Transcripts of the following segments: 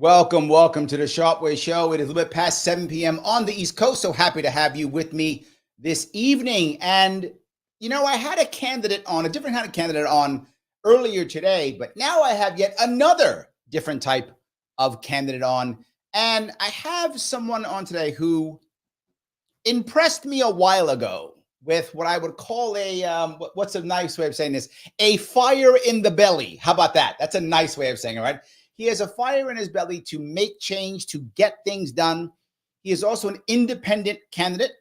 Welcome to the Sharpway Show. It is a little bit past 7 p.m. on the East Coast. So happy to have you with me this evening. And, I had a different kind of candidate on earlier today, but now I have yet another different type of candidate on. And I have someone on today who impressed me a while ago with what I would call what's a nice way of saying this? A fire in the belly. How about that? That's a nice way of saying it, right? He has a fire in his belly to make change, to get things done. He is also an independent candidate,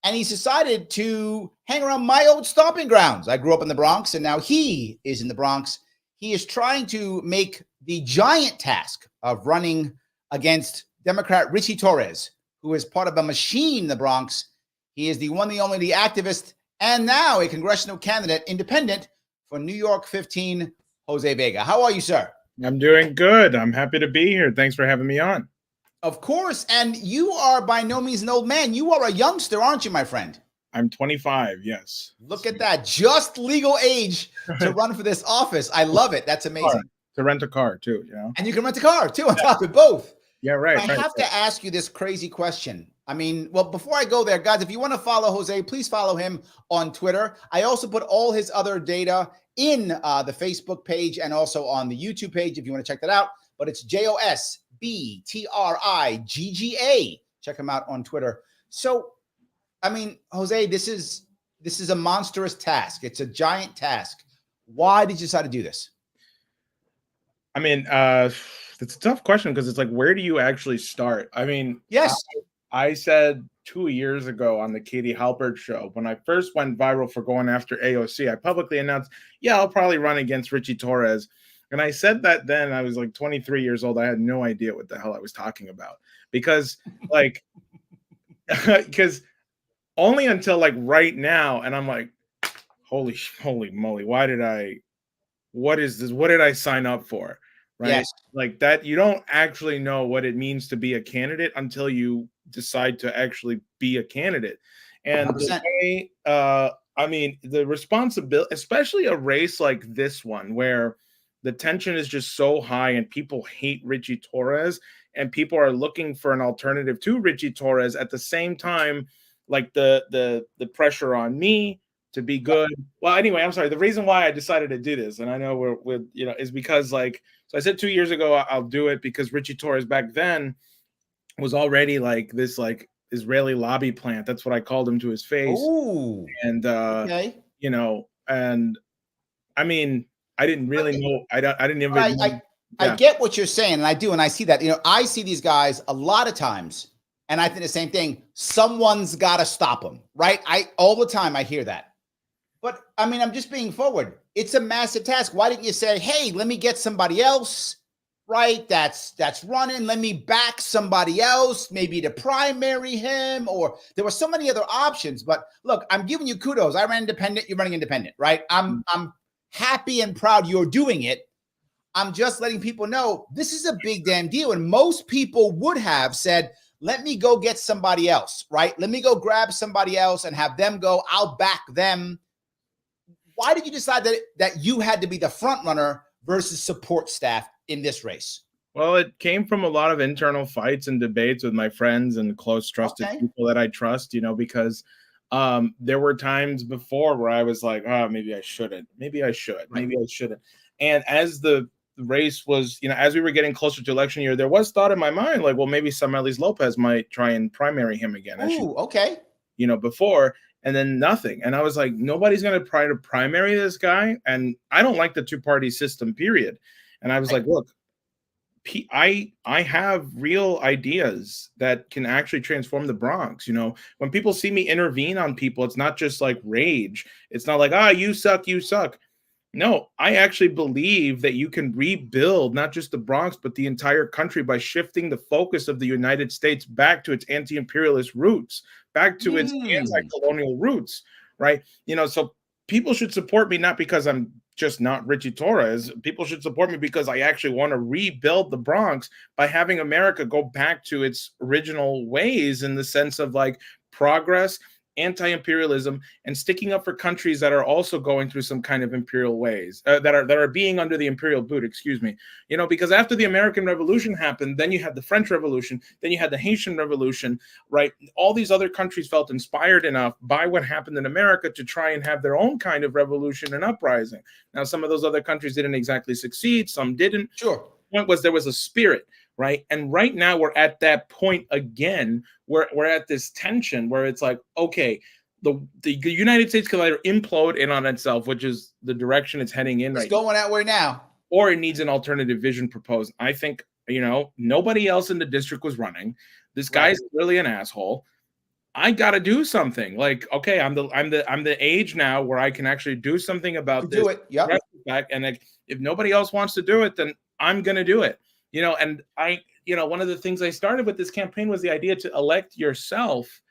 and he's decided to hang around my old stomping grounds. I grew up in the Bronx, and now he is in the Bronx. He is trying to make the giant task of running against Democrat Richie Torres, who is part of a machine in the Bronx. He is the one, the only, the activist, and now a congressional candidate, independent, for New York 15, Jose Vega. How are you, sir? I'm doing good. I'm happy to be here. Thanks for having me on. Of course. And you are by no means an old man. You are a youngster, aren't you, my friend? I'm 25, yes. Look at that. Just legal age to run for this office. I love it. That's amazing. To rent a car, too, And you can rent a car, too, on top of both. Yeah, right. I have to ask you this crazy question. Before I go there, guys, if you want to follow Jose, please follow him on Twitter. I also put all his other data in the Facebook page and also on the YouTube page if you want to check that out. But it's JOSBTRIGGA. Check him out on Twitter. So, Jose, this is a monstrous task. It's a giant task. Why did you decide to do this? It's a tough question because it's like, where do you actually start? Yes. I said 2 years ago on the Katie Halpert show, when I first went viral for going after AOC, I publicly announced, I'll probably run against Richie Torres. And I said that then. I was like 23 years old. I had no idea what the hell I was talking about because only until like right now. And I'm like, holy moly, what is this? What did I sign up for? Right. Yes. Like that. You don't actually know what it means to be a candidate until you decide to actually be a candidate. And the responsibility, especially a race like this one, where the tension is just so high and people hate Richie Torres and people are looking for an alternative to Richie Torres at the same time, like the pressure on me to be good. Well, anyway, I'm sorry. The reason why I decided to do this, and I know is because so I said 2 years ago, I'll do it because Richie Torres back then was already like this like Israeli lobby plant. That's what I called him to his face. Ooh. And okay. I didn't really know. I didn't even. I get what you're saying, and I do, and I see that. I see these guys a lot of times, and I think the same thing. Someone's got to stop them, right? All the time I hear that. But I'm just being forward. It's a massive task. Why didn't you say, "Hey, let me get somebody else"? Right, that's running. Let me back somebody else, maybe to primary him, or there were so many other options. But look, I'm giving you kudos. I ran independent. You're running independent, right? I'm happy and proud you're doing it. I'm just letting people know this is a big damn deal. And most people would have said, let me go get somebody else, right? Let me go grab somebody else and have them go. I'll back them. Why did you decide that you had to be the front runner versus support staff in this race? Well, it came from a lot of internal fights and debates with my friends and close trusted people that I trust, because there were times before where I was like, maybe I shouldn't. Maybe I should. Maybe I shouldn't. And as the race was, as we were getting closer to election year, there was thought in my mind, like, well, maybe Samelis Lopez might try and primary him again. Ooh, okay. Before, and then nothing. And I was like, nobody's going to try to primary this guy. And I don't like the two-party system, period. And I was like, look, I have real ideas that can actually transform the Bronx. When people see me intervene on people, it's not just like rage. It's not like, you suck, you suck. No, I actually believe that you can rebuild not just the Bronx, but the entire country by shifting the focus of the United States back to its anti-imperialist roots, back to its anti-colonial roots, right? So people should support me not because I'm just not Richie Torres. People should support me because I actually want to rebuild the Bronx by having America go back to its original ways in the sense of like progress anti-imperialism, and sticking up for countries that are also going through some kind of imperial ways, that are being under the imperial boot, excuse me. Because after the American Revolution happened, then you had the French Revolution, then you had the Haitian Revolution, right? All these other countries felt inspired enough by what happened in America to try and have their own kind of revolution and uprising. Now, some of those other countries didn't exactly succeed, some didn't. Sure. The point was there was a spirit, right? And right now we're at that point again. We're at this tension where it's like, okay, the United States can either implode in on itself, which is the direction it's heading in It's right now, going that way now. or it needs an alternative vision proposed. I think, nobody else in the district was running. This guy's really an asshole. I got to do something. Like, okay, I'm the age now where I can actually do something about this. Do it. Yep. And like, if nobody else wants to do it, then I'm going to do it. And one of the things I started with this campaign was the idea to elect yourself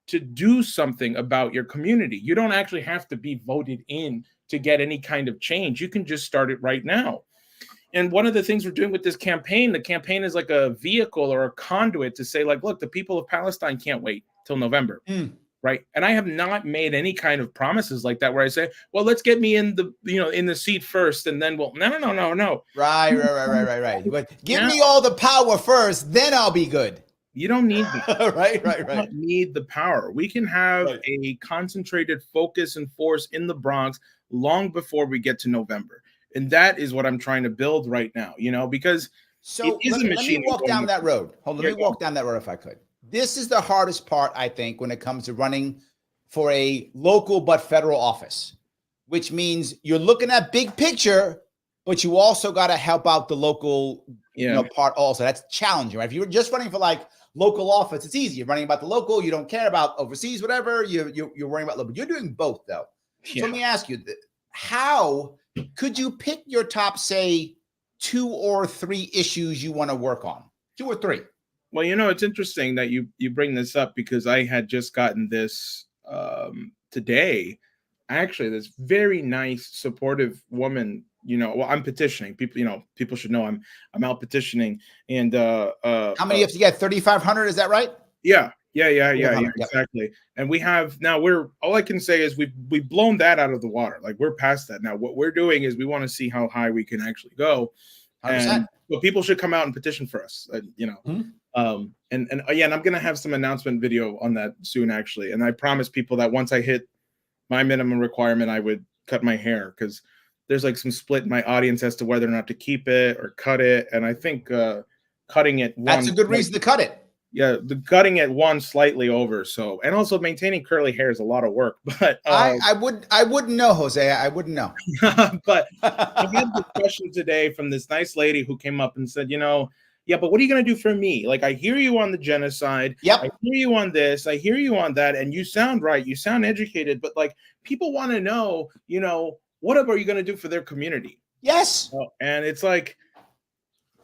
to do something about your community. You don't actually have to be voted in to get any kind of change. You can just start it right now. And one of the things we're doing with this campaign, the campaign is like a vehicle or a conduit to say, like, look, the people of Palestine can't wait till November. Right. And I have not made any kind of promises like that where I say, well, let's get me in the seat first. And then no. Right. But give me all the power first, then I'll be good. You don't need the right. You don't need the power. We can have a concentrated focus and force in the Bronx long before we get to November. And that is what I'm trying to build right now, because it is a machine. Let me walk down that road. Let me walk down that road if I could. This is the hardest part, I think, when it comes to running for a local but federal office, which means you're looking at big picture, but you also got to help out the local part also. That's challenging, right? If you're just running for like local office, it's easy. You're running about the local. You don't care about overseas, whatever. You're worrying about local. You're doing both, though. So let me ask you, how could you pick your top, say, 2 or 3 issues you want to work on? 2 or 3. Well, it's interesting that you bring this up because I had just gotten this today. Actually, this very nice, supportive woman. I'm petitioning. People should know I'm out petitioning. And how many have to get? 3,500? Is that right? Yeah, exactly. And we have now. All I can say is we've blown that out of the water. Like, we're past that now. What we're doing is we want to see how high we can actually go. 100%. And so people should come out and petition for us. And I'm going to have some announcement video on that soon, actually. And I promise people that once I hit my minimum requirement, I would cut my hair, because there's like some split in my audience as to whether or not to keep it or cut it. And I think cutting it. That's a good reason to cut it. Yeah, the cutting it one slightly over. So, and also maintaining curly hair is a lot of work. But I wouldn't know, Jose. I wouldn't know. But I had this question today from this nice lady who came up and said, yeah, but what are you going to do for me? Like, I hear you on the genocide. Yep. I hear you on this. I hear you on that. And you sound right. You sound educated. But like, people want to know, what are you going to do for their community? Yes. And it's like,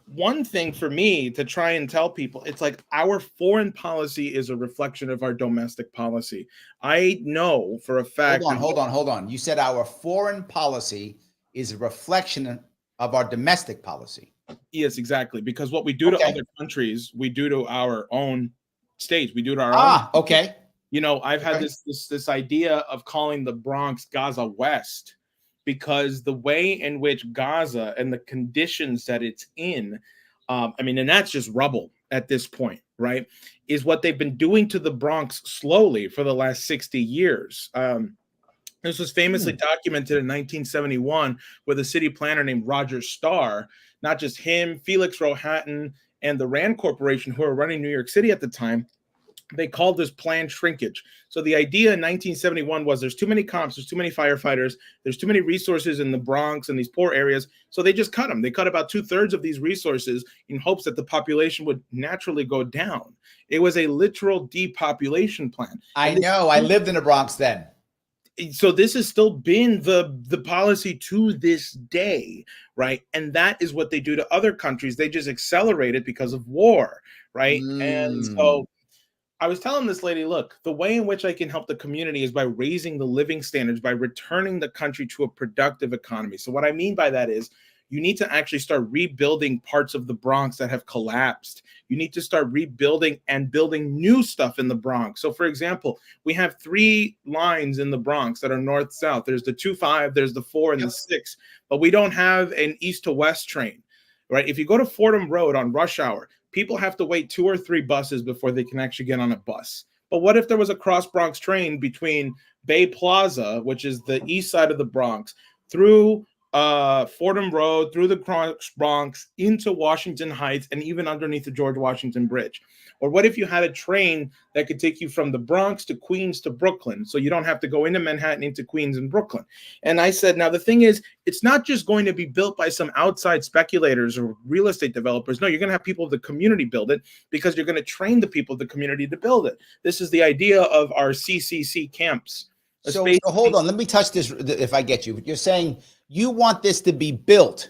one thing for me to try and tell people, it's like our foreign policy is a reflection of our domestic policy. I know for a fact. Hold on. You said our foreign policy is a reflection of our domestic policy. Yes, exactly. Because what we do to other countries, we do to our own states. We do to our own. Okay. I've had this idea of calling the Bronx Gaza West, because the way in which Gaza and the conditions that it's in, and that's just rubble at this point, right, is what they've been doing to the Bronx slowly for the last 60 years. This was famously documented in 1971 with a city planner named Roger Starr. Not just him, Felix Rohatyn, and the Rand Corporation, who were running New York City at the time, they called this planned shrinkage. So the idea in 1971 was there's too many cops, there's too many firefighters, there's too many resources in the Bronx and these poor areas. So they just cut them. They cut about 2/3 of these resources in hopes that the population would naturally go down. It was a literal depopulation plan. I know. I lived in the Bronx then. So this has still been the policy to this day, right? And that is what they do to other countries. They just accelerate it because of war, right? And so I was telling this lady, look, the way in which I can help the community is by raising the living standards, by returning the country to a productive economy. So what I mean by that is, You need to actually start rebuilding parts of the Bronx that have collapsed. You need to start rebuilding and building new stuff in the Bronx. So, for example, we have 3 lines in the Bronx that are north-south. There's the 2-5, there's the 4, and the 6, but we don't have an east to west train, right? If you go to Fordham Road on rush hour, people have to wait 2 or 3 buses before they can actually get on a bus. But what if there was a cross Bronx train between Bay Plaza, which is the east side of the Bronx, through Fordham Road, through the Cross Bronx, into Washington Heights, and even underneath the George Washington Bridge? Or what if you had a train that could take you from the Bronx to Queens to Brooklyn, so you don't have to go into Manhattan, into Queens and Brooklyn? And I said, now the thing is, it's not just going to be built by some outside speculators or real estate developers. No, you're going to have people of the community build it, because you're going to train the people of the community to build it. This is the idea of our CCC camps. So hold on, let me touch this if I get you. You're saying you want this to be built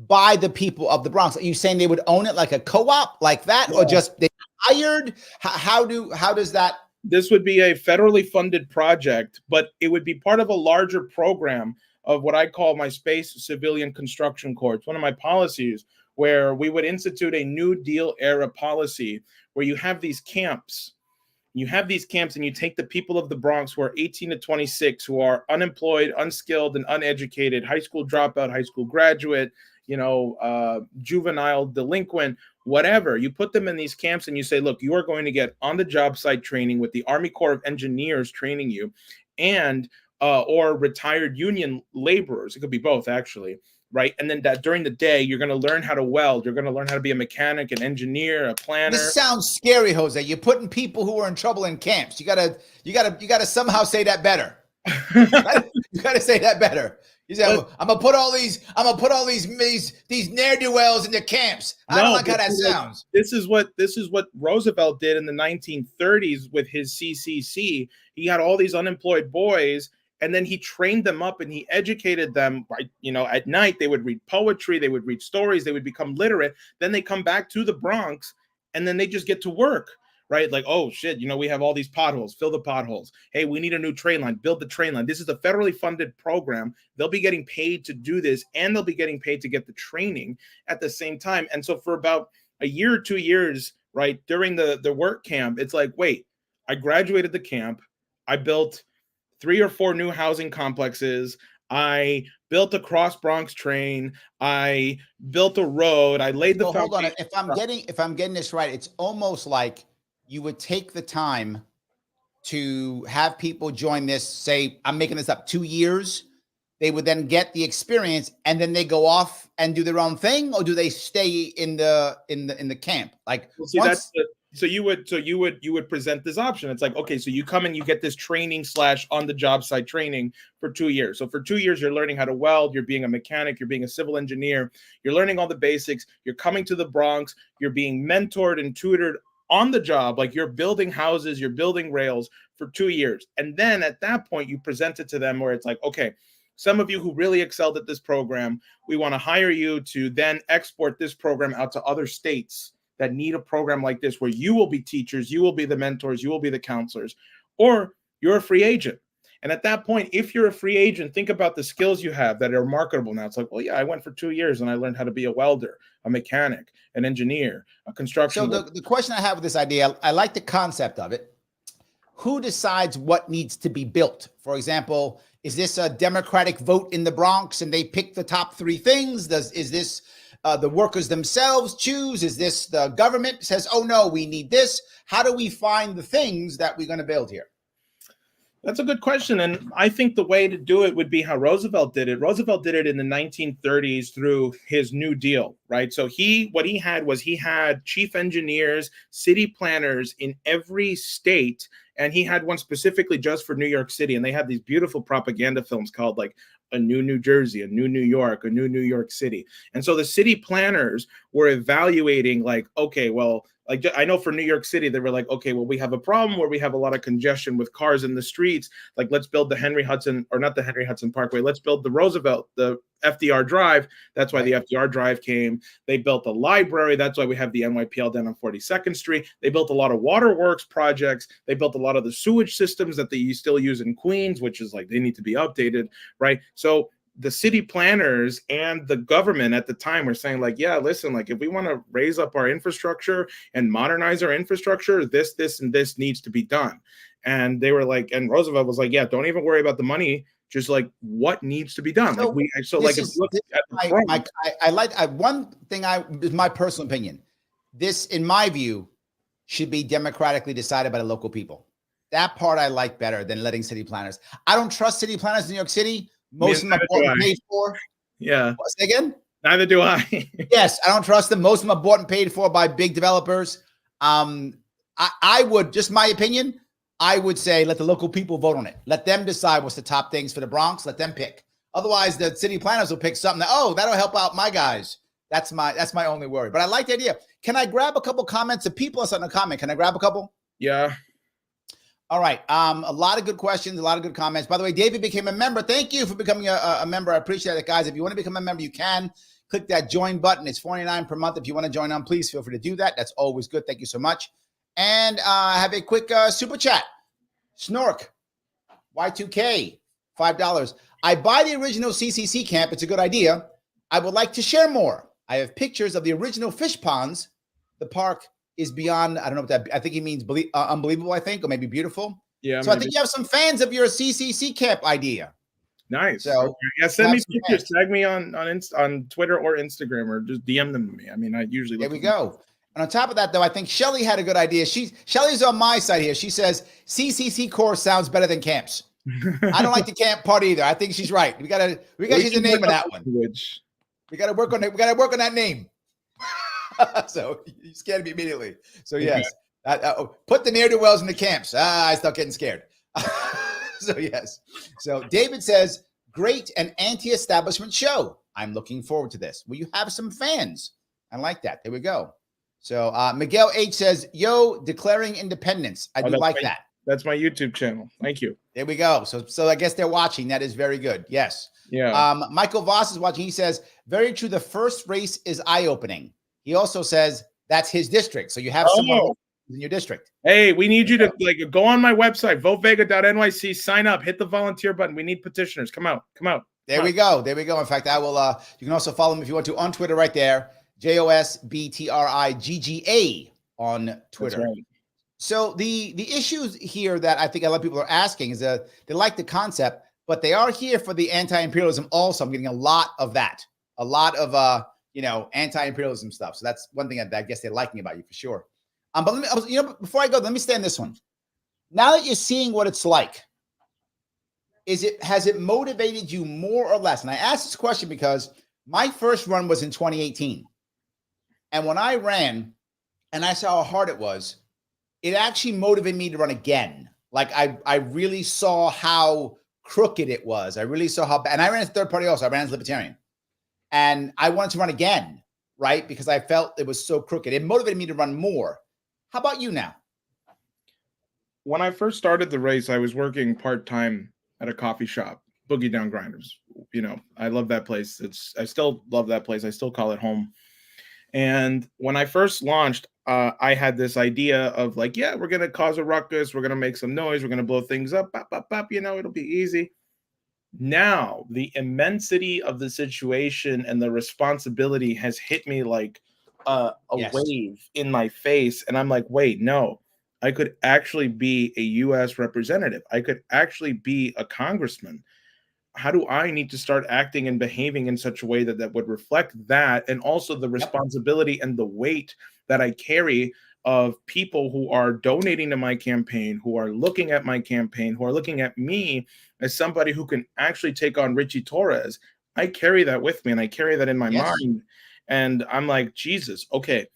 by the people of the Bronx. Are you saying they would own it like a co-op like that, or just they hired? How does that? This would be a federally funded project, but it would be part of a larger program of what I call my Space Civilian Construction Corps. It's one of my policies where we would institute a New Deal era policy where you have these camps. You have these camps and you take the people of the Bronx who are 18 to 26, who are unemployed, unskilled, and uneducated, high school dropout, high school graduate, juvenile delinquent, whatever. You put them in these camps and you say, look, you are going to get on the job site training with the Army Corps of Engineers training you, and or retired union laborers. It could be both, actually. Right. And then that during the day, you're going to learn how to weld. You're going to learn how to be a mechanic, an engineer, a planner. This sounds scary, Jose. You're putting people who are in trouble in camps. You gotta somehow say that better. You gotta say that better. You say, I'm gonna put all these ne'er-do-wells in the camps. I don't like how that sounds. This is what Roosevelt did in the 1930s with his CCC. He had all these unemployed boys, and then he trained them up and he educated them. At night they would read poetry, they would read stories, they would become literate. Then they come back to the Bronx and then they just get to work, right? Like, oh shit, we have all these potholes, fill the potholes. Hey, we need a new train line, build the train line. This is a federally funded program. They'll be getting paid to do this, and they'll be getting paid to get the training at the same time. And so for about a year or 2 years, right, during the work camp, it's like, wait, I graduated the camp, I built 3 or 4 new housing complexes. I built a cross Bronx train. I built a road. I laid the foundation. Hold on. If I'm getting this right, it's almost like you would take the time to have people join this. Say, I'm making this up, 2 years. They would then get the experience, and then they go off and do their own thing, or do they stay in the camp? Like, well, see, so you would present this option. It's like, okay, so you come and you get this training / on the job site training for 2 years. So for 2 years, you're learning how to weld, you're being a mechanic, you're being a civil engineer, you're learning all the basics, you're coming to the Bronx, you're being mentored and tutored on the job, like you're building houses, you're building rails for 2 years. And then at that point, you present it to them where it's like, okay, some of you who really excelled at this program, we want to hire you to then export this program out to other states that need a program like this, where you will be teachers, you will be the mentors, you will be the counselors, or you're a free agent. And at that point, if you're a free agent, think about the skills you have that are marketable now. It's like, well, yeah, I went for 2 years and I learned how to be a welder, a mechanic, an engineer, a construction. So the question I have with this idea, I like the concept of it. Who decides what needs to be built? For example, is this a democratic vote in the Bronx and they pick the top 3 things? Is this the workers themselves choose? Is this the government says, oh no, we need this? How do we find the things that we're going to build here? That's a good question. And I think the way to do it would be how Roosevelt did it. Roosevelt did it in the 1930s through his New Deal, right? So he had chief engineers, city planners in every state. And he had one specifically just for New York City. And they had these beautiful propaganda films called like A New New Jersey, A New New York, A New New York City. And so the city planners were evaluating like, okay, well, like I know for New York City, they were like, okay, well, we have a problem where we have a lot of congestion with cars in the streets. Like, let's build the Henry Hudson, or not the Henry Hudson Parkway. Let's build the Roosevelt, the FDR Drive. That's why the FDR Drive came. They built a library. That's why we have the NYPL down on 42nd Street. They built a lot of waterworks projects. They built a lot of the sewage systems that they still use in Queens, which is like, they need to be updated, right? So the city planners and the government at the time were saying like, yeah, listen, like if we want to raise up our infrastructure and modernize our infrastructure, this and this needs to be done. And they were like, and Roosevelt was like, yeah, don't even worry about the money, just like what needs to be done. So like if you look at the front, one thing is my personal opinion. This, in my view, should be democratically decided by the local people. That part I like better than letting city planners. I don't trust city planners in New York City. Most of them are bought and paid for. Yeah. Say again? Neither do I. Yes, I don't trust them. Most of them are bought and paid for by big developers. I would, just my opinion, I would say let the local people vote on it. Let them decide what's the top things for the Bronx. Let them pick. Otherwise, the city planners will pick something that, that'll help out my guys. That's my only worry. But I like the idea. Can I grab a couple comments? The people are starting to comment. Can I grab a couple? Yeah. All right. A lot of good questions, a lot of good comments. By the way, David became a member. Thank you for becoming a member. I appreciate it, guys. If you want to become a member, you can click that join button. It's $49 per month. If you want to join on, please feel free to do that. That's always good. Thank you so much. And have a quick super chat. Snork, Y2K, $5. I buy the original CCC camp. It's a good idea. I would like to share more. I have pictures of the original fish ponds. The park is beyond, I don't know what that, I think he means unbelievable, I think, or maybe beautiful. Yeah. So maybe. I think you have some fans of your CCC camp idea. Nice. So yeah, send me pictures. Tag me on Twitter or Instagram, or just DM them to me. I mean, I usually there we go. And on top of that, though, I think Shelly had a good idea. Shelly's on my side here. She says CCC course sounds better than camps. I don't like the camp part either. I think she's right. We gotta use the name of that one. We gotta work on it. We gotta work on that name. So you scared me immediately. So yes, put the ne'er-do-wells in the camps. I start getting scared. So yes. So David says, great and anti-establishment show. I'm looking forward to this. Will you have some fans? I like that. There we go. So Miguel H says, yo, declaring independence. I do like that. That's my YouTube channel. Thank you. There we go. So I guess they're watching. That is very good. Yes. Yeah. Michael Voss is watching. He says, very true. The first race is eye-opening. He also says that's his district. So you have someone in your district. Hey, we need you to go on my website, votevega.nyc, sign up, hit the volunteer button. We need petitioners. Come out. There we go. In fact, I will, you can also follow him if you want to on Twitter right there. JOSBTRIGGA on Twitter. That's right. So the issues here that I think a lot of people are asking is that they like the concept, but they are here for the anti-imperialism also. I'm getting a lot of that. A lot of anti-imperialism stuff. So that's one thing that I guess they're liking about you for sure. But let me, before I go, let me stay on this one. Now that you're seeing what it's like, has it motivated you more or less? And I asked this question because my first run was in 2018. And when I ran and I saw how hard it was, it actually motivated me to run again. Like I really saw how crooked it was. I really saw how bad. And I ran as a third party also. I ran as libertarian. And I wanted to run again, right? Because I felt it was so crooked. It motivated me to run more. How about you now? When I first started the race, I was working part-time at a coffee shop, Boogie Down Grinders. I love that place. I still love that place. I still call it home. And when I first launched, I had this idea of like, yeah, we're going to cause a ruckus. We're going to make some noise. We're going to blow things up. Bop, bop, bop, it'll be easy. Now, the immensity of the situation and the responsibility has hit me like a wave in my face. And I'm like, wait, no, I could actually be a U.S. representative. I could actually be a congressman. How do I need to start acting and behaving in such a way that would reflect that, and also the responsibility and the weight that I carry of people who are donating to my campaign, who are looking at my campaign, who are looking at me as somebody who can actually take on Richie Torres. I carry that with me, and I carry that in my mind. And I'm like, Jesus, okay.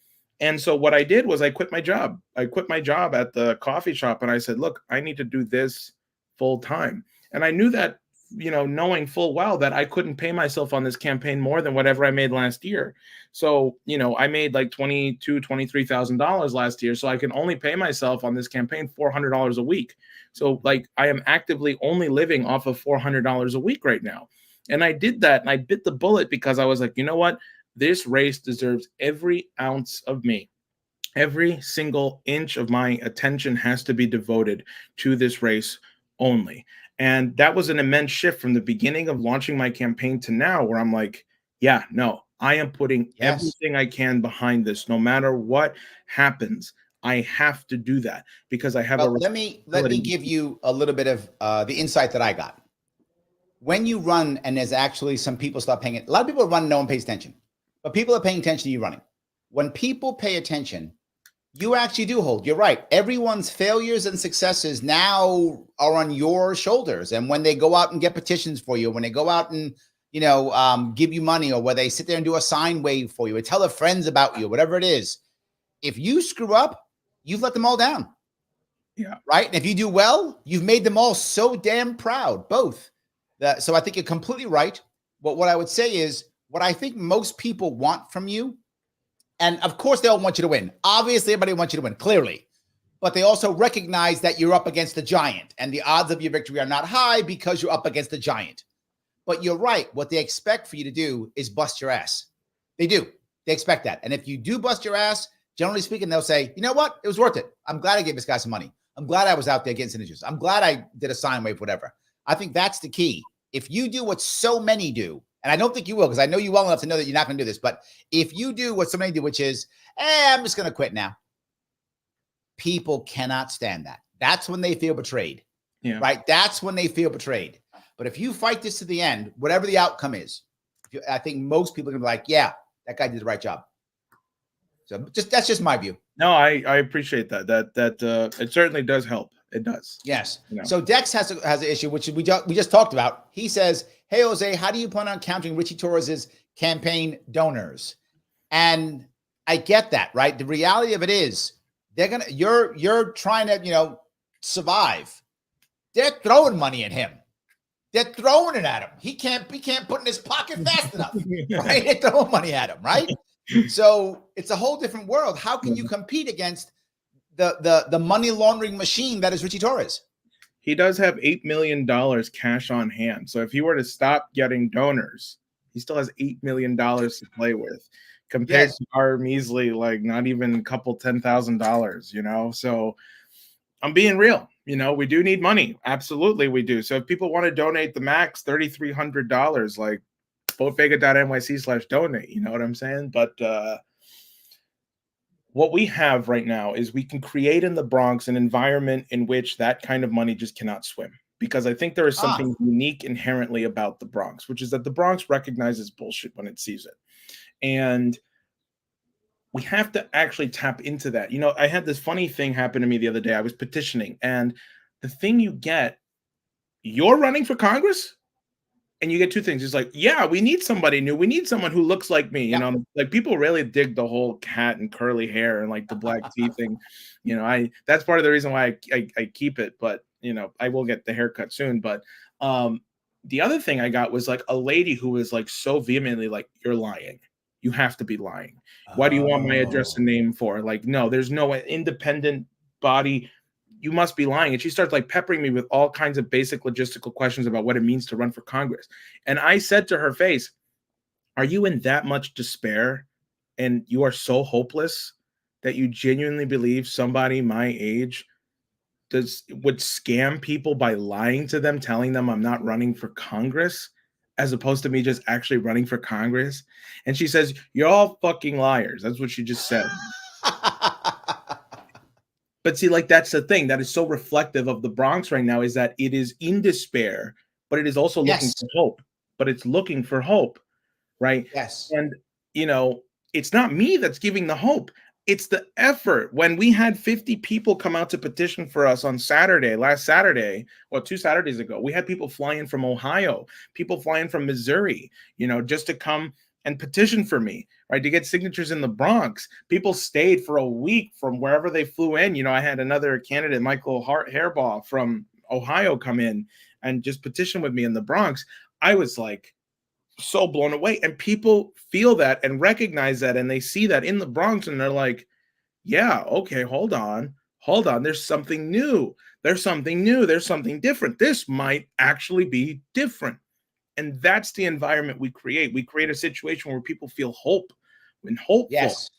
And so what I did was I quit my job. I quit my job at the coffee shop, and I said, look, I need to do this full time. And I knew that, knowing full well that I couldn't pay myself on this campaign more than whatever I made last year. So, I made like $23,000 last year. So I can only pay myself on this campaign $400 a week. So like I am actively only living off of $400 a week right now. And I did that, and I bit the bullet because I was like, you know what? This race deserves every ounce of me. Every single inch of my attention has to be devoted to this race only. And that was an immense shift from the beginning of launching my campaign to now, where I'm like, yeah, no, I am putting Yes. everything I can behind this, no matter what happens. I have to do that because I have a Well, let me responsibility. give you a little bit of the insight that I got. When you run, and there's actually some people start paying it. A lot of people run, no one pays attention, but people are paying attention to you running. When people pay attention, you actually do hold. You're right. Everyone's failures and successes now are on your shoulders. And when they go out and get petitions for you, when they go out and give you money, or where they sit there and do a sign wave for you, or tell their friends about you, whatever it is, if you screw up, you've let them all down. Yeah. Right. And if you do well, you've made them all so damn proud, both. So I think you're completely right. But what I would say is, what I think most people want from you, and of course, they all want you to win. Obviously, everybody wants you to win, clearly. But they also recognize that you're up against a giant, and the odds of your victory are not high because you're up against a giant. But you're right. What they expect for you to do is bust your ass. They do. They expect that. And if you do bust your ass, generally speaking, they'll say, you know what? It was worth it. I'm glad I gave this guy some money. I'm glad I was out there getting signatures. I'm glad I did a sine wave, whatever. I think that's the key. If you do what so many do, and I don't think you will, because I know you well enough to know that you're not going to do this, but if you do what so many do, which is, I'm just going to quit now, people cannot stand that. That's when they feel betrayed, right? That's when they feel betrayed. But if you fight this to the end, whatever the outcome is, I think most people are going to be like, yeah, that guy did the right job. So that's just my view. No, I appreciate that. That it certainly does help. It does. Yes. So Dex has an issue, which we just talked about. He says, "Hey Jose, how do you plan on countering Richie Torres's campaign donors?" And I get that, right? The reality of it is, you're trying to survive. They're throwing money at him. They're throwing it at him. He can't put it in his pocket fast enough, right? They're throwing money at him, right? So it's a whole different world. How can you compete against the money laundering machine that is Richie Torres? He does have $8 million cash on hand. So if he were to stop getting donors, he still has $8 million to play with, compared to our measly, like, not even a couple $10,000, So I'm being real. We do need money. Absolutely, we do. So if people want to donate the max $3,300, like, votevega.nyc/donate, you know what I'm saying? But what we have right now is we can create in the Bronx an environment in which that kind of money just cannot swim. Because I think there is something unique inherently about the Bronx, which is that the Bronx recognizes bullshit when it sees it. And we have to actually tap into that. I had this funny thing happen to me the other day. I was petitioning, and the thing you're running for Congress? And you get two things. It's like, yeah, we need somebody new. We need someone who looks like me. Like, people really dig the whole cat and curly hair and like the black teeth thing. That's part of the reason why I keep it. But I will get the haircut soon. But the other thing I got was like a lady who was like so vehemently like, "You're lying. You have to be lying. Why do you want my address and name for?" Like, no, there's no independent body. You must be lying. And she starts like peppering me with all kinds of basic logistical questions about what it means to run for Congress. And I said to her face, "Are you in that much despair and you are so hopeless that you genuinely believe somebody my age would scam people by lying to them, telling them I'm not running for Congress, as opposed to me just actually running for Congress?" And she says, "You're all fucking liars." That's what she just said. But see, like, that's the thing that is so reflective of the Bronx right now, is that it is in despair, but it is also looking for hope. But it's looking for hope, right? Yes. And, it's not me that's giving the hope. It's the effort. When we had 50 people come out to petition for us on last Saturday, or 2 Saturdays ago, we had people flying from Ohio, people flying from Missouri, just to come and petition for me, right? To get signatures in the Bronx. People stayed for a week from wherever they flew in. I had another candidate, Michael Hairbaugh from Ohio, come in and just petition with me in the Bronx. I was like so blown away. And people feel that and recognize that, and they see that in the Bronx, and they're like, yeah, okay, hold on. There's something new. There's something different. This might actually be different. And that's the environment we create. We create a situation where people feel hope and hopeful. Yes.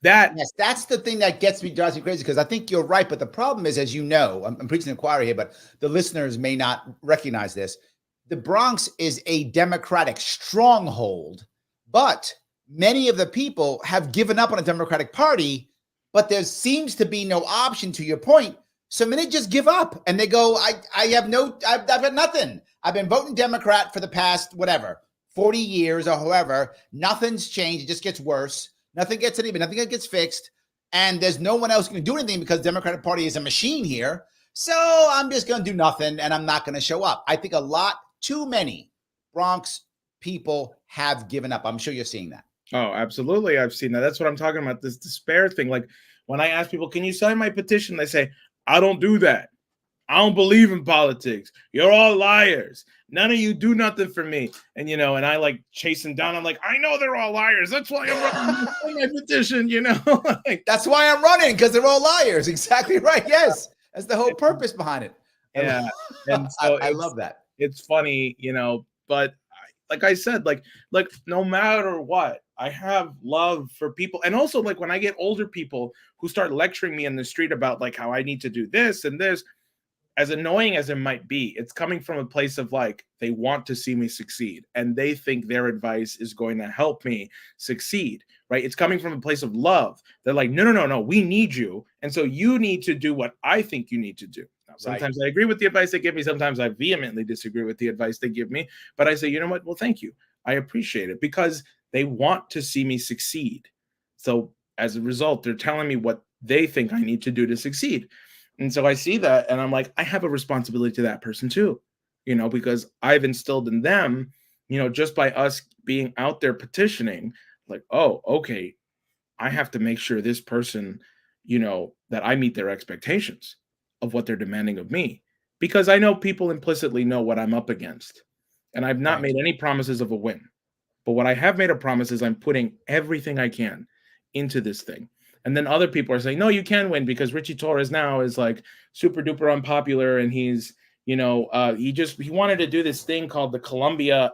That Yes, that's the thing that drives me crazy, because I think you're right. But the problem is, as you know, I'm preaching to the choir here, but the listeners may not recognize this. The Bronx is a Democratic stronghold, but many of the people have given up on a Democratic Party, but there seems to be no option, to your point. So many just give up and they go, I've got nothing. I've been voting Democrat for the past, whatever, 40 years or however. Nothing's changed. It just gets worse. Nothing gets fixed. And there's no one else who can do anything because the Democratic Party is a machine here. So I'm just going to do nothing and I'm not going to show up. I think too many Bronx people have given up. I'm sure you're seeing that. Oh, absolutely. I've seen that. That's what I'm talking about. This despair thing. Like when I ask people, can you sign my petition? They say, I don't do that. I don't believe in politics. You're all liars. None of you do nothing for me. And, and I like chase them down. I'm like, I know they're all liars. That's why I'm running my petition, like, that's why I'm running, because they're all liars. Exactly right. Yes. That's the whole purpose behind it. Yeah. And so I love that. It's funny, but like I said, like no matter what, I have love for people. And also like when I get older people who start lecturing me in the street about like how I need to do this and this, as annoying as it might be, it's coming from a place of like, they want to see me succeed and they think their advice is going to help me succeed, right? It's coming from a place of love. They're like, no, we need you. And so you need to do what I think you need to do. Now, sometimes I agree with the advice they give me. Sometimes I vehemently disagree with the advice they give me, but I say, you know what? Well, thank you. I appreciate it because they want to see me succeed. So as a result, they're telling me what they think I need to do to succeed. And so I see that and I'm like, I have a responsibility to that person too, because I've instilled in them, just by us being out there petitioning, like, oh, okay, I have to make sure this person, that I meet their expectations of what they're demanding of me, because I know people implicitly know what I'm up against. And I've not made any promises of a win. But what I have made a promise is I'm putting everything I can into this thing. And then other people are saying, no, you can win because Richie Torres now is like super duper unpopular. And he's, he wanted to do this thing called the Columbia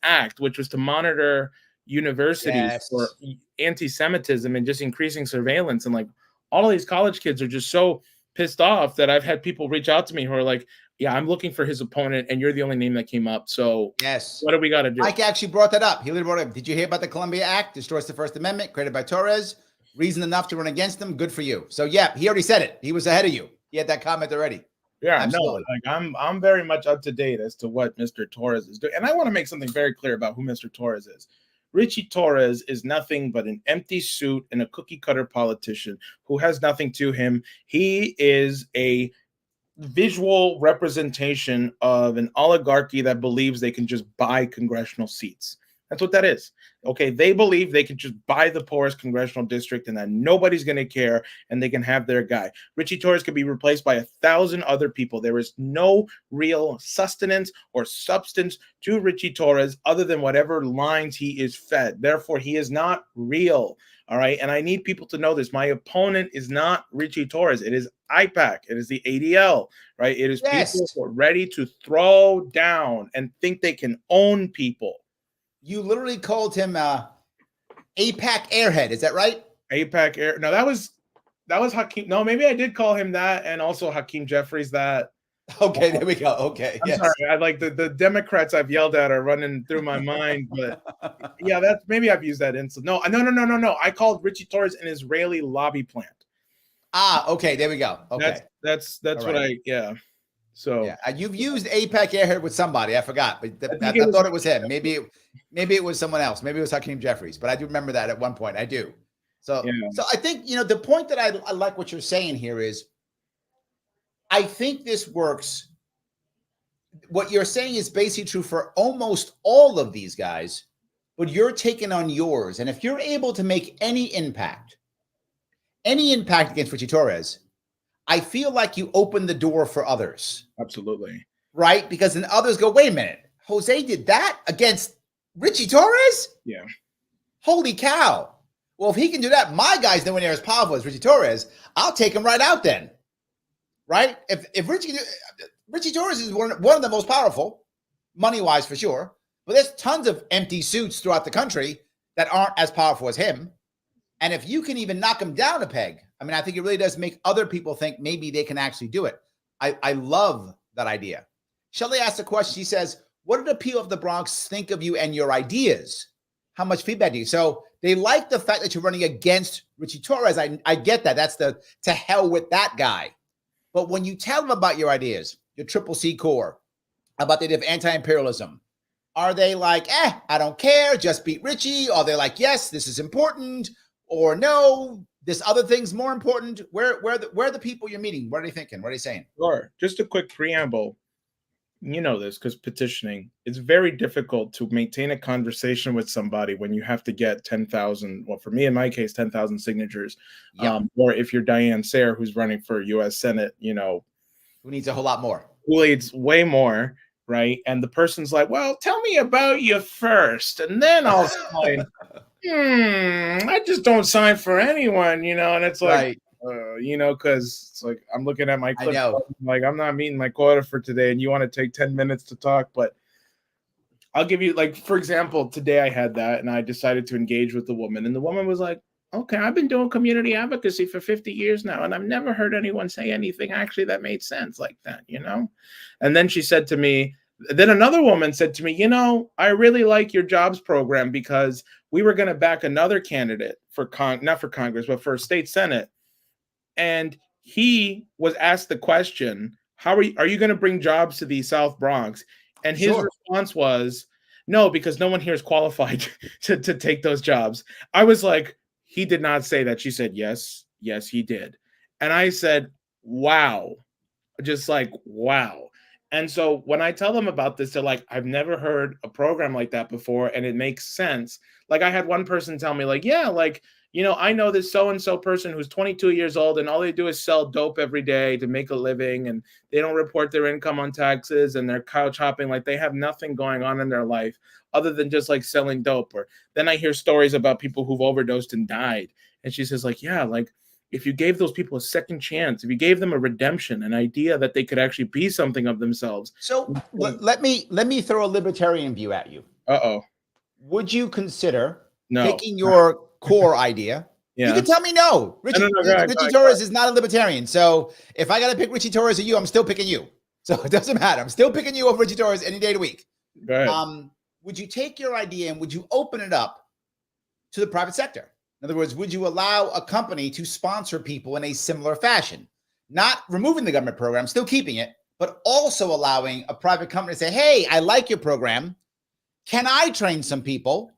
Act, which was to monitor universities for anti-Semitism and just increasing surveillance. And like all of these college kids are just so pissed off that I've had people reach out to me who are like, yeah, I'm looking for his opponent, and you're the only name that came up. So yes, what do we got to do? Mike actually brought that up. He literally brought it up. Did you hear about the Columbia Act? Destroys the First Amendment, created by Torres. Reason enough to run against them. Good for you. So yeah, he already said it. He was ahead of you. He had that comment already. Yeah, absolutely. No, like I'm very much up to date as to what Mr. Torres is doing, and I want to make something very clear about who Mr. Torres is. Richie Torres is nothing but an empty suit and a cookie cutter politician who has nothing to him. He is a visual representation of an oligarchy that believes they can just buy congressional seats. That's what that is. Okay, they believe they can just buy the poorest congressional district and that nobody's going to care and they can have their guy. Richie Torres could be replaced by 1,000 other people. There is no real sustenance or substance to Richie Torres other than whatever lines he is fed. Therefore, he is not real. All right. And I need people to know this. My opponent is not Richie Torres. It is IPAC. It is the ADL, right? It is people who are ready to throw down and think they can own people. You literally called him APAC Airhead. Is that right? APAC Air. No, that was Hakeem. No, maybe I did call him that, and also Hakeem Jeffries that. Okay, there we go. Okay. I'm sorry. I like the Democrats I've yelled at are running through my mind, but yeah, that's maybe I've used that insult. No. I called Richie Torres an Israeli lobby plant. Okay, there we go. Okay. That's what yeah. So yeah, you've used APAC Airhead with somebody. I forgot, but I thought it was him. Maybe it was someone else. Maybe it was Hakeem Jeffries, but I do remember that at one point. I do. So I think the point that I like what you're saying here is, I think this works. What you're saying is basically true for almost all of these guys, but you're taking on yours. And if you're able to make any impact against Richie Torres, I feel like you open the door for others. Absolutely. Right? Because then others go, wait a minute, Jose did that against Richie Torres? Yeah. Holy cow. Well, if he can do that, my guy's nowhere near as powerful as Richie Torres. I'll take him right out then. Right? If Richie Torres is one of the most powerful, money-wise for sure, but there's tons of empty suits throughout the country that aren't as powerful as him. And if you can even knock him down a peg, I mean, I think it really does make other people think maybe they can actually do it. I love that idea. Shelly asked a question. She says, what did the people of the Bronx think of you and your ideas? How much feedback do you? So they like the fact that you're running against Richie Torres. I get that. That's the to hell with that guy. But when you tell them about your ideas, your Triple C core, about the idea of anti-imperialism, are they like, I don't care, just beat Richie? Are they like, yes, this is important, or no, this other thing's more important? Where are the people you're meeting? What are they thinking? What are they saying? Sure. Just a quick preamble. You know this because petitioning, it's very difficult to maintain a conversation with somebody when you have to get 10,000, well, for me, in my case, 10,000 signatures. Yep. Or if you're Diane Sayre, who's running for U.S. Senate, who needs a whole lot more. Who needs way more, right? And the person's like, well, tell me about you first, and then I'll sign. I just don't sign for anyone, and it's like, right. Because it's like I'm looking at my clip, like I'm not meeting my quota for today, and you want to take 10 minutes to talk, but I'll give you, like, for example, today I had that, and I decided to engage with the woman, and the woman was like, okay, I've been doing community advocacy for 50 years now, and I've never heard anyone say anything actually that made sense like that, And then she said to me, then another woman said to me, I really like your jobs program because we were going to back another candidate for not for Congress, but for state Senate. And he was asked the question, are you going to bring jobs to the South Bronx? And his response was, no, because no one here is qualified to take those jobs. I was like, he did not say that. She said, yes, he did. And I said, wow, just like, wow. And so when I tell them about this, they're like, I've never heard a program like that before. And it makes sense. Like I had one person tell me like, yeah, like, I know this so-and-so person who's 22 years old and all they do is sell dope every day to make a living, and they don't report their income on taxes, and they're couch hopping. Like they have nothing going on in their life other than just like selling dope. Or then I hear stories about people who've overdosed and died. And she says like, yeah, like if you gave those people a second chance, if you gave them a redemption, an idea that they could actually be something of themselves. So let me throw a libertarian view at you. Uh-oh. Would you consider picking your core idea? Yeah. You can tell me no. Richie Torres is not a libertarian. So if I got to pick Richie Torres or you, I'm still picking you. So it doesn't matter. I'm still picking you over Richie Torres any day of the week. Go ahead. Would you take your idea and would you open it up to the private sector? In other words, would you allow a company to sponsor people in a similar fashion? Not removing the government program, still keeping it, but also allowing a private company to say, hey, I like your program. Can I train some people?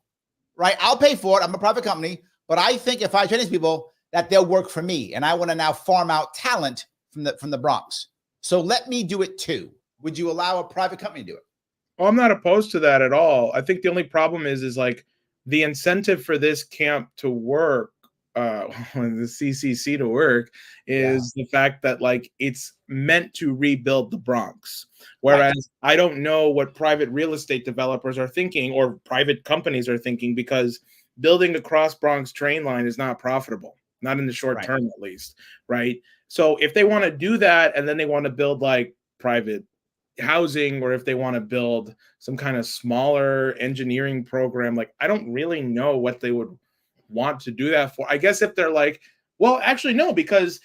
Right? I'll pay for it. I'm a private company, but I think if I train these people, that they'll work for me. And I want to now farm out talent from the Bronx. So let me do it too. Would you allow a private company to do it? Well, I'm not opposed to that at all. I think the only problem is like the incentive for this camp to work, the CCC to work, is the fact that like it's meant to rebuild the Bronx. Whereas I don't know what private real estate developers are thinking or private companies are thinking, because building a cross Bronx train line is not profitable, not in the short term at least, right? So if they want to do that and then they want to build like private housing, or if they want to build some kind of smaller engineering program, like I don't really know what they would want to do that for. I guess if they're like, well, actually no, because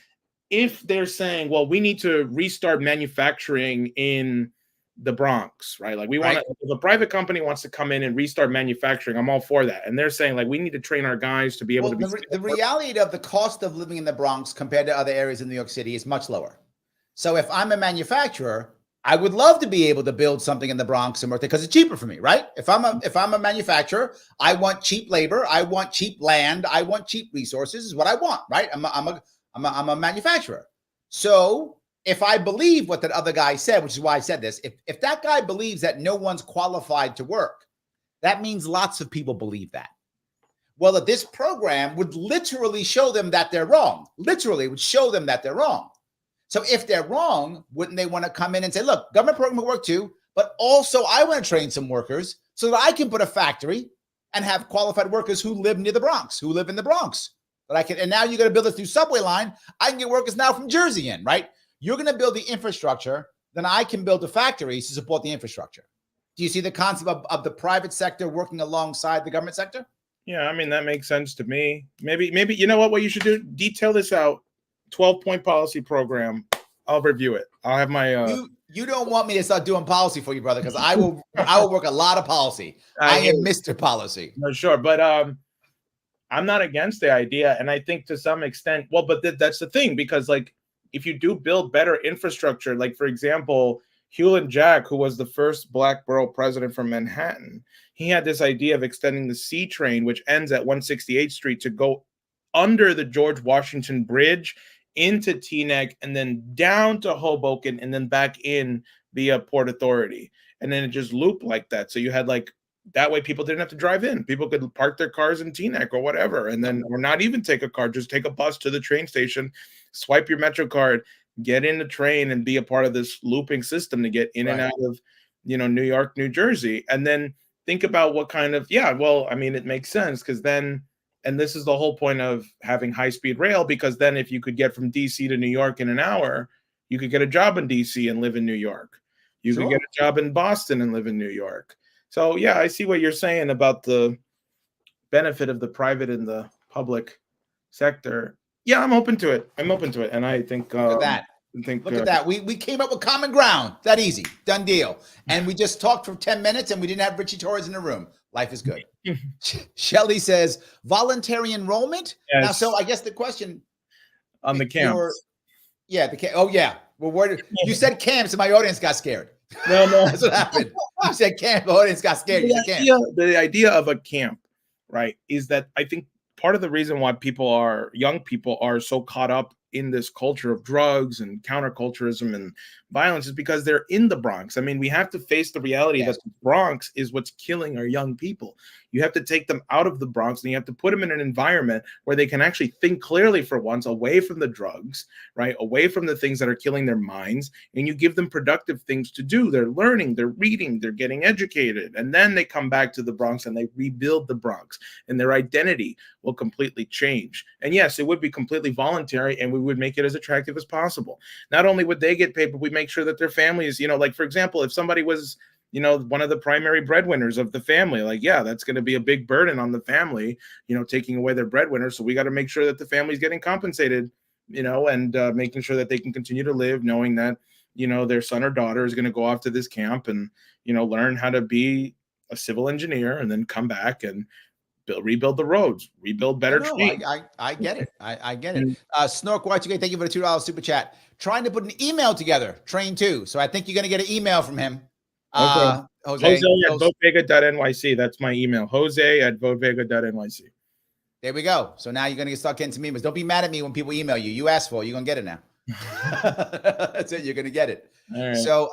if they're saying, well, we need to restart manufacturing in the Bronx, right? Like we want to, if a private company wants to come in and restart manufacturing, I'm all for that. And they're saying like, we need to train our guys to be able to be. The reality of the cost of living in the Bronx compared to other areas in New York City is much lower. So if I'm a manufacturer, I would love to be able to build something in the Bronx and work there because it's cheaper for me, right? If I'm a manufacturer, I want cheap labor, I want cheap land, I want cheap resources is what I want, right? I'm a manufacturer. So if I believe what that other guy said, which is why I said this, if that guy believes that no one's qualified to work, that means lots of people believe that. Well, that this program would literally show them that they're wrong. Literally would show them that they're wrong. So if they're wrong, wouldn't they want to come in and say, look, government program will work too, but also I want to train some workers so that I can put a factory and have qualified workers who live near the Bronx, who live in the Bronx. That I can, and now you're going to build this through subway line. I can get workers now from Jersey in, right? You're going to build the infrastructure, then I can build the factories to support the infrastructure. Do you see the concept of the private sector working alongside the government sector? Yeah, I mean that makes sense to me. Maybe you know what you should do? Detail this out. 12-point policy program. I'll review it. I'll have my You don't want me to start doing policy for you, brother, because I will work a lot of policy. I hear am Mr. Policy. no sure, but I'm not against the idea, and I think to some extent, well, but that's the thing, because like if you do build better infrastructure, like for example, Hewlett Jack, who was the first black borough president from Manhattan, he had this idea of extending the C train, which ends at 168th Street, to go under the George Washington Bridge into Teaneck and then down to Hoboken and then back in via Port Authority. And then it just looped like that. So you had like that way people didn't have to drive in. People could park their cars in Teaneck or whatever, and then or not even take a car, just take a bus to the train station, swipe your Metro card, get in the train, and be a part of this looping system to get in and out of, New York, New Jersey. And then think about what kind of, well, I mean, it makes sense because then, and this is the whole point of having high-speed rail, because then if you could get from DC to New York in an hour, you could get a job in DC and live in New York. You could get a job in Boston and live in New York. So yeah, I see what you're saying about the benefit of the private and the public sector. Yeah, I'm open to it. And I think Look at that. Look at that. We came up with common ground. That easy. Done deal. And we just talked for 10 minutes and we didn't have Richie Torres in the room. Life is good. Shelly says voluntary enrollment. Yes. Now, so I guess the question on the camp. Oh yeah. Well, you said camps and my audience got scared. No, That's what happened. You said camp, the audience got scared. The idea of a camp, right, is that I think part of the reason why young people are so caught up in this culture of drugs and counterculturism and violence is because they're in the Bronx. I mean, we have to face the reality that the Bronx is what's killing our young people. You have to take them out of the Bronx and you have to put them in an environment where they can actually think clearly for once, away from the drugs, right? Away from the things that are killing their minds. And you give them productive things to do. They're learning, they're reading, they're getting educated. And then they come back to the Bronx and they rebuild the Bronx, and their identity will completely change. And yes, it would be completely voluntary, and we would make it as attractive as possible. Not only would they get paid, but we make sure that their families, like for example, if somebody was, one of the primary breadwinners of the family, like, yeah, that's going to be a big burden on the family, taking away their breadwinner. So we got to make sure that the family's getting compensated, and making sure that they can continue to live knowing that, their son or daughter is going to go off to this camp and, learn how to be a civil engineer and then come back and rebuild the roads, rebuild better trains. I get it. I get it. Snork, watch again. Thank you for the $2 super chat. Trying to put an email together, train 2. So I think you're going to get an email from him. Okay. Jose at votevega.nyc. That's my email. Jose at votevega.nyc. There we go. So now you're going to start getting some emails. Don't be mad at me when people email you. You asked for it. You're going to get it now. That's it. You're going to get it. All right. So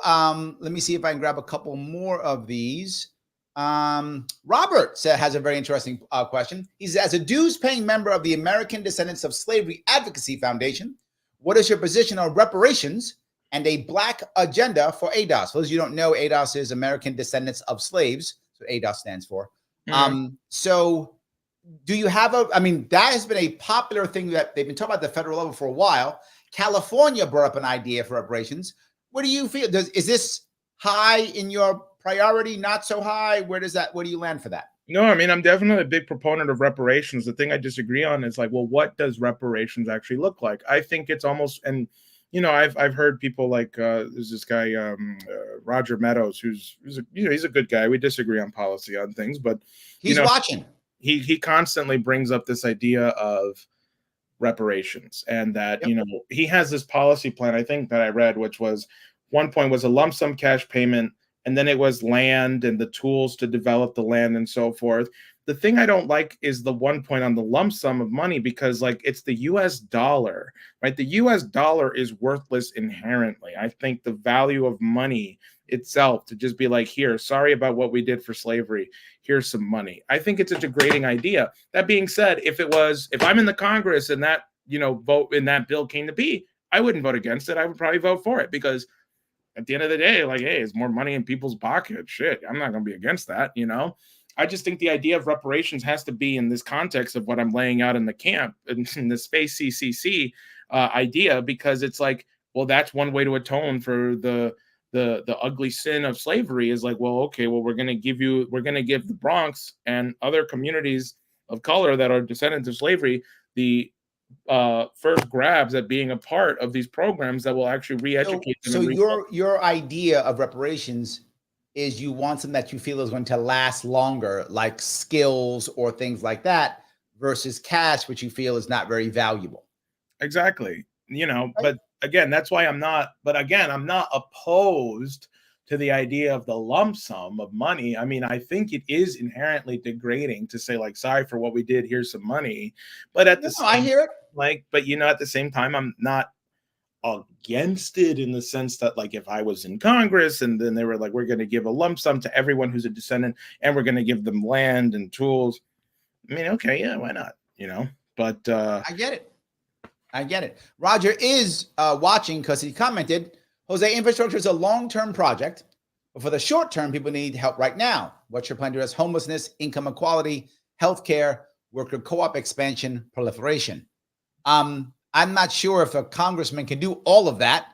let me see if I can grab a couple more of these. Robert has a very interesting question. He says, as a dues-paying member of the American Descendants of Slavery Advocacy Foundation, what is your position on reparations and a Black agenda for ADOS? For those of you who don't know, ADOS is American Descendants of Slaves. So ADOS stands for. So do you have that has been a popular thing that they've been talking about at the federal level for a while. California brought up an idea for reparations. What do you feel? Is this high in your priority, not so high? Where do you land for that? No, I'm definitely a big proponent of reparations. The thing I disagree on is like, well, what does reparations actually look like? I think it's almost, and I've heard people like there's this guy Roger Meadows, who's he's a good guy. We disagree on policy on things, but he's watching. He constantly brings up this idea of reparations, and that he has this policy plan, I think, that I read, which was one point was a lump sum cash payment, and then it was land and the tools to develop the land and so forth. The thing I don't like is the 1 point on the lump sum of money, because like it's the US dollar, right? The US dollar is worthless inherently. I think the value of money itself, to just be like, here, sorry about what we did for slavery, here's some money. I think it's a degrading idea. That being said, if I'm in the Congress and that, vote in that bill came to be, I wouldn't vote against it. I would probably vote for it, because at the end of the day, like, hey, it's more money in people's pockets. Shit, I'm not going to be against that, I just think the idea of reparations has to be in this context of what I'm laying out in the camp, in the space CCC idea, because it's like, well, that's one way to atone for the ugly sin of slavery, is like, well, okay, well, we're going to give the Bronx and other communities of color that are descendants of slavery the first grabs at being a part of these programs that will actually re-educate them So and your idea of reparations is you want something that you feel is going to last longer, like skills or things like that, versus cash, which you feel is not very valuable. Exactly. Right? But again, that's why I'm not opposed to the idea of the lump sum of money. I mean, I think it is inherently degrading to say, like, sorry for what we did, here's some money. But at the No, I same hear it. at the same time, I'm not against it in the sense that, like, if I was in Congress and then they were like, we're going to give a lump sum to everyone who's a descendant and we're going to give them land and tools. I mean, okay, yeah, why not? But I get it. I get it. Roger is watching because he commented, Jose, infrastructure is a long-term project, but for the short term, people need help right now. What's your plan to address homelessness, income equality, healthcare, worker co-op expansion, proliferation? I'm not sure if a congressman can do all of that,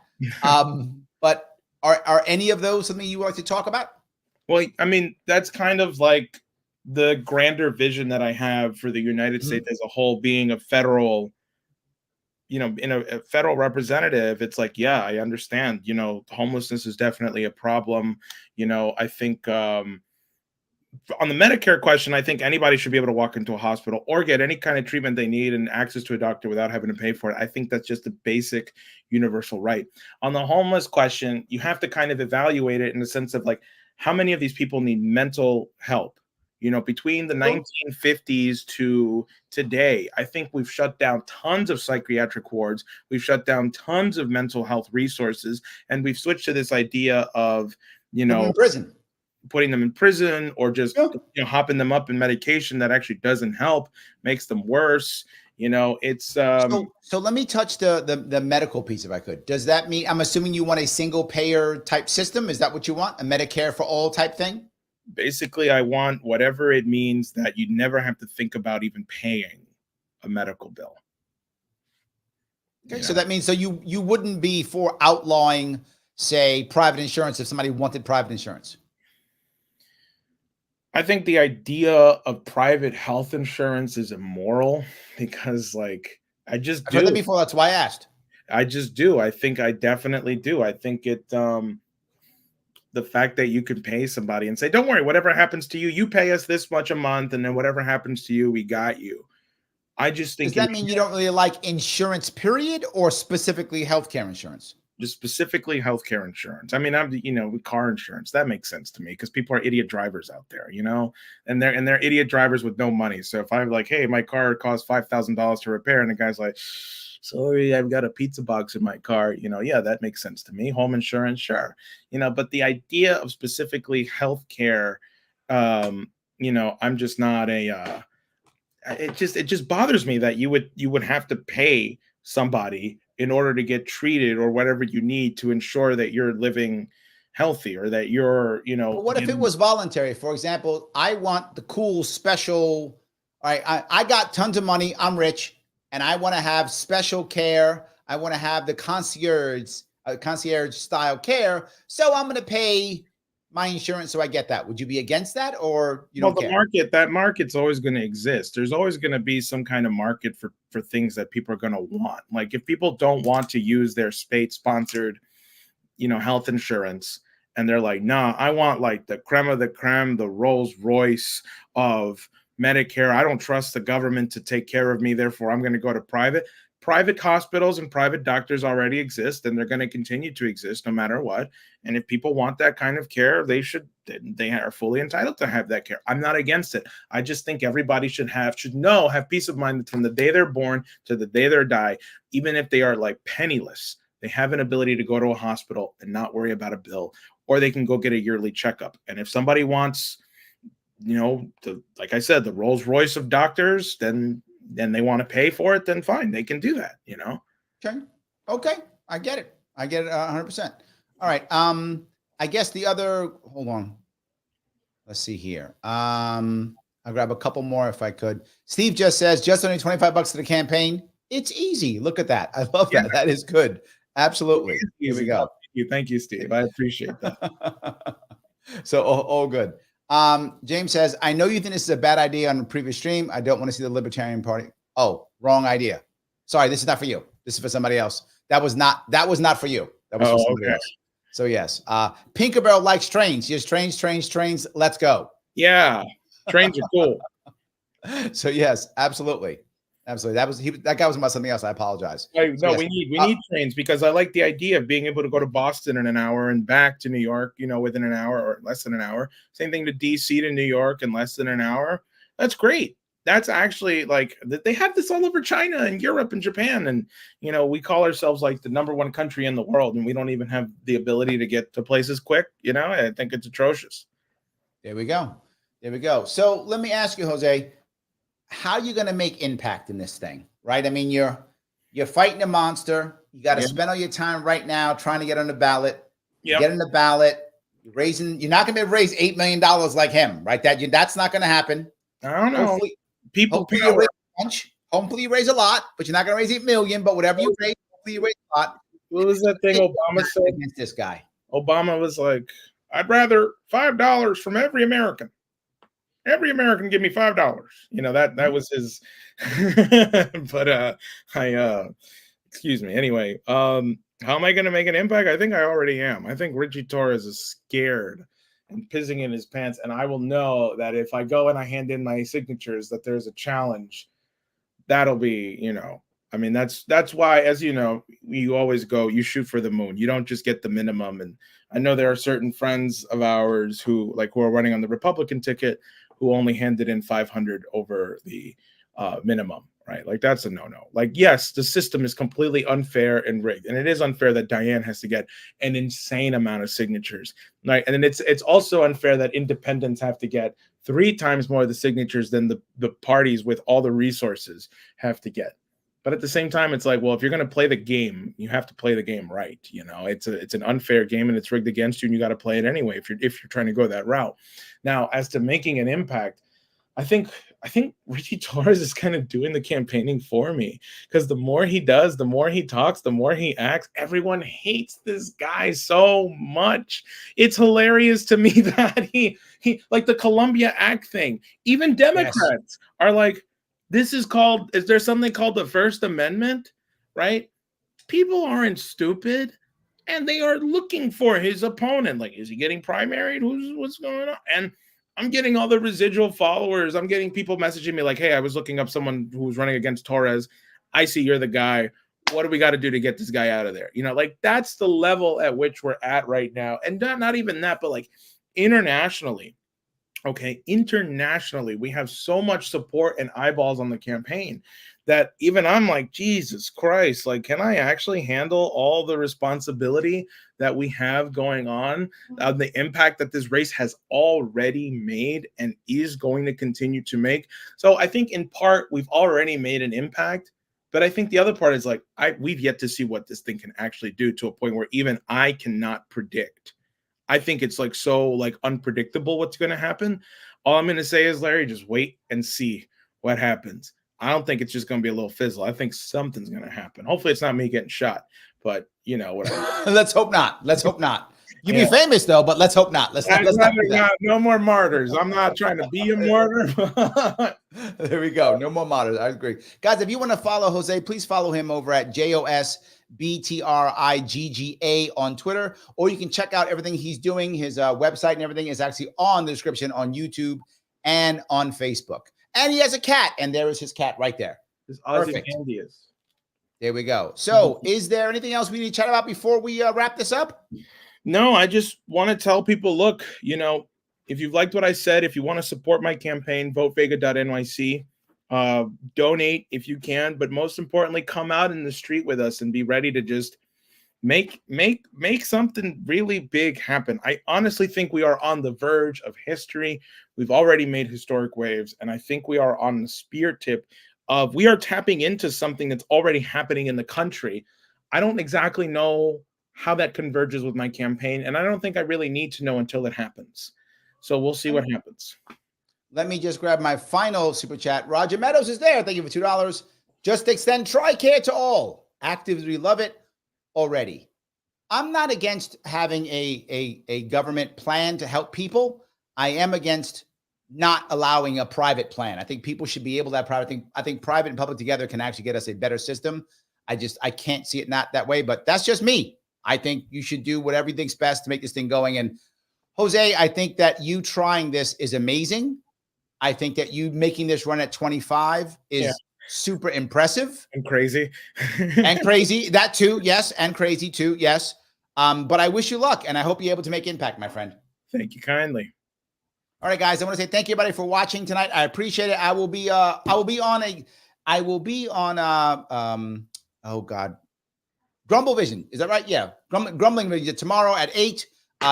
but are any of those something you want to talk about? Well, I mean, that's kind of like the grander vision that I have for the United States as a whole, being a federal, in a federal representative. It's like, yeah, I understand, homelessness is definitely a problem. I think on the Medicare question, I think anybody should be able to walk into a hospital or get any kind of treatment they need and access to a doctor without having to pay for it. I think that's just a basic universal right. On the homeless question, you have to kind of evaluate it in the sense of, like, how many of these people need mental help? Between the 1950s to today, I think we've shut down tons of psychiatric wards. We've shut down tons of mental health resources, and we've switched to this idea of, In prison. putting them in prison or just hopping them up in medication that actually doesn't help, makes them worse. It's so let me touch the medical piece if I could. Does that mean, I'm assuming you want a single payer type system? Is that what you want? A Medicare for all type thing? Basically, I want whatever it means that you never have to think about even paying a medical bill. Okay, so that means you wouldn't be for outlawing, say, private insurance if somebody wanted private insurance. I think the idea of private health insurance is immoral because, like, I've heard that before. That's why I asked. I just do. I think I definitely do. I think the fact that you can pay somebody and say, don't worry, whatever happens to you, you pay us this much a month, and then whatever happens to you, we got you. I just think. Does that mean you don't really like insurance, period, or specifically healthcare insurance? Just specifically healthcare insurance. I mean, with car insurance, that makes sense to me because people are idiot drivers out there, and they're idiot drivers with no money. So if I'm like, hey, my car costs $5,000 to repair, and the guy's like, sorry, I've got a pizza box in my car, yeah, that makes sense to me. Home insurance, sure, but the idea of specifically healthcare, I'm just not a. It just bothers me that you would have to pay somebody in order to get treated or whatever you need to ensure that you're living healthy or that you're, But what if it was voluntary? For example, I want the cool special, all right, I got tons of money, I'm rich, and I want to have special care. I want to have the concierge style care. So I'm going to pay my insurance so I get that. Would you be against that, or you don't care? That market's always going to exist. There's always going to be some kind of market for things that people are going to want. Like, if people don't want to use their state sponsored, health insurance, and they're like, nah, I want like the creme of the creme, the Rolls Royce of Medicare. I don't trust the government to take care of me. Therefore, I'm going to go to private. Private hospitals and private doctors already exist, and they're going to continue to exist no matter what. And if people want that kind of care, they are fully entitled to have that care. I'm not against it. I just think everybody should have peace of mind that from the day they're born to the day they die, even if they are like penniless, they have an ability to go to a hospital and not worry about a bill, or they can go get a yearly checkup. And if somebody wants, like I said, the Rolls Royce of doctors, then they want to pay for it, then fine, they can do that, Okay. I get it 100%. All right. I guess hold on. Let's see here. I'll grab a couple more if I could. Steve just says, just only $25 to the campaign. It's easy. Look at that. I love that. That is good. Absolutely. Here we go. Thank you, Steve. I appreciate that. So all good. James says, I know you think this is a bad idea on the previous stream. I don't want to see the Libertarian Party. Oh, wrong idea. Sorry, this is not for you. This is for somebody else. That was not for you. That was for somebody else. So yes. Pinkerbarrel likes trains. Yes, trains. Let's go. Yeah. Trains are cool. So yes, absolutely. That guy was about something else. I apologize. No, yes. we need trains, because I like the idea of being able to go to Boston in an hour and back to New York, within an hour or less than an hour. Same thing to DC to New York in less than an hour. That's great. That's actually like, they have this all over China and Europe and Japan. And, we call ourselves like the #1 country in the world, and we don't even have the ability to get to places quick. I think it's atrocious. There we go. So let me ask you, Jose, how are you going to make impact in this thing, right? I mean, you're fighting a monster. You got to spend all your time right now trying to get on the ballot. Get on the ballot. You're not going to be able to raise $8 million like him, right? That's not going to happen. I don't know. Hopefully you raise a lot, but you're not going to raise $8 million. But whatever you raise, hopefully you raise a lot. What was that thing Obama said against this guy? Obama was like, I'd rather $5 from every American. Every American give me $5. That was his. But excuse me. Anyway, how am I going to make an impact? I think I already am. I think Richie Torres is scared and pissing in his pants, and I will know that if I go and I hand in my signatures that there's a challenge, that'll be, I mean, that's why, as you know, you always go, you shoot for the moon. You don't just get the minimum. And I know there are certain friends of ours who are running on the Republican ticket who only handed in 500 over the minimum, right? Like, that's a no-no. Like, yes, the system is completely unfair and rigged. And it is unfair that Diane has to get an insane amount of signatures, right? And then it's also unfair that independents have to get 3 times more of the signatures than the parties with all the resources have to get. But at the same time, it's like, well, if you're going to play the game, you have to play the game right. It's an unfair game and it's rigged against you, and you got to play it anyway if you're trying to go that route. Now, as to making an impact, I think Richie Torres is kind of doing the campaigning for me, because the more he does, the more he talks, the more he acts. Everyone hates this guy so much. It's hilarious to me that he like the Columbia Act thing. Even Democrats are like, is there something called the First Amendment, right? People aren't stupid, and they are looking for his opponent. Like, is he getting primaried? What's going on? And I'm getting all the residual followers. I'm getting people messaging me like, hey, I was looking up someone who was running against Torres. I see you're the guy. What do we got to do to get this guy out of there? Like, that's the level at which we're at right now. And not even that, but like internationally. Okay, internationally, we have so much support and eyeballs on the campaign that even I'm like, Jesus Christ, like, can I actually handle all the responsibility that we have going on, the impact that this race has already made and is going to continue to make? So I think in part, we've already made an impact, but I think the other part is like, we've yet to see what this thing can actually do to a point where even I cannot predict. I think it's like so like unpredictable what's going to happen. All I'm going to say is, Larry, just wait and see what happens. I don't think it's just going to be a little fizzle. I think something's going to happen. Hopefully it's not me getting shot, but whatever. Let's hope not. You'd be famous though, but let's hope not. Let's not no more martyrs. I'm not trying to be a martyr. There we go. No more martyrs. I agree. Guys, if you want to follow Jose, please follow him over at JOSBTRIGGA on Twitter, or you can check out everything he's doing. His website and everything is actually on the description on YouTube and on Facebook. And he has a cat, and there is his cat right there. Perfect. There we go. So is there anything else we need to chat about before we wrap this up? No, I just want to tell people, look, if you've liked what I said, if you want to support my campaign, votevega.nyc, donate if you can, but most importantly, come out in the street with us and be ready to just make something really big happen. I honestly think we are on the verge of history. We've already made historic waves, and I think we are on the spear tip of, we are tapping into something that's already happening in the country. I don't exactly know how that converges with my campaign, and I don't think I really need to know until it happens. So we'll see what happens. Let me just grab my final super chat. Roger Meadows is there. Thank you for $2. Just extend TRICARE to all. Actively love it already. I'm not against having a government plan to help people. I am against not allowing a private plan. I think people should be able to have private. I think private and public together can actually get us a better system. I can't see it not that way, but that's just me. I think you should do whatever you think's best to make this thing going. And Jose, I think that you trying this is amazing. I think that you making this run at 25 is super impressive. And crazy. And crazy. That too. Yes. And crazy too. Yes. But I wish you luck, and I hope you're able to make impact, my friend. Thank you kindly. All right, guys. I want to say thank you, everybody, for watching tonight. I appreciate it. I will be on oh God, Grumble Vision. Is that right? Yeah. Grumbling Vision tomorrow at 8.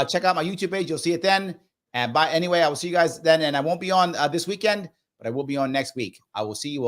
Check out my YouTube page. You'll see it then. And anyway, I will see you guys then. And I won't be on this weekend, but I will be on next week. I will see you all.